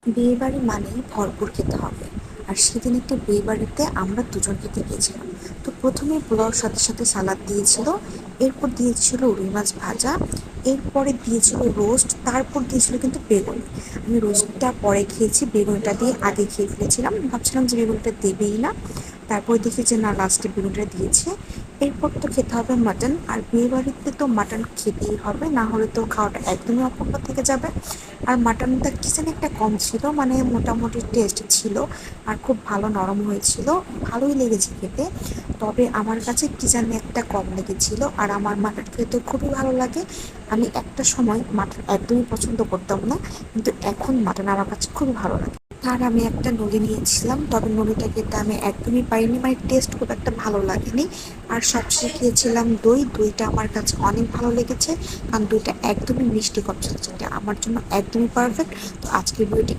বিয়েবাড়ি মানেই ভরপুর খেতে হবে। আর সেদিন একটা বিয়েবাড়িতে আমরা দুজন খেতে গিয়েছিলাম। তো প্রথমে পোলাওর সাথে সাথে সালাদ দিয়েছিল, এরপর দিয়েছিল রুই মাছ ভাজা, এরপরে দিয়েছিল রোস্ট, তারপর দিয়েছিল কিন্তু বেগুন। আমি রোস্টটা পরে খেয়েছি, বেগুনটা দিয়ে আগে খেয়ে ফেলেছিলাম, ভাবছিলাম যে বেগুনটা দেবেই না, তারপর দেখি যে না, লাস্টে বেগুনটা দিয়েছে। এরপর তো খেতে হবে মাটন, আর বিয়ে বাড়িতে তো মাটন খেতেই হবে, না হলে তো খাওয়াটা একদমই অপূর্ণ থেকে যাবে। আর মাটনটা কি যেন একটা কম ছিল, মানে মোটামুটি টেস্ট ছিল, আর খুব ভালো নরম হয়েছিল, ভালোই লেগেছে খেতে। তবে আমার কাছে কি জানি একটা কম লেগেছিল, আর আমার মাটন খেতে খুবই ভালো লাগে। আমি একটা সময় মাটন একদমই পছন্দ করতাম না, কিন্তু এখন মাটন আমার কাছে খুবই ভালো লাগে। আর আমি একটা নলি নিয়েছিলাম, তবে নলিটা খেতে আমি একদমই পারিনি, মানে টেস্ট খুব একটা ভালো লাগেনি। আর সবশেষে খেয়েছিলাম দই, দইটা আমার কাছে অনেক ভালো লেগেছে, কারণ দইটা একদমই মিষ্টি কম ছিল, যেটা আমার জন্য একদমই পারফেক্ট। তো আজকের ভিডিওটি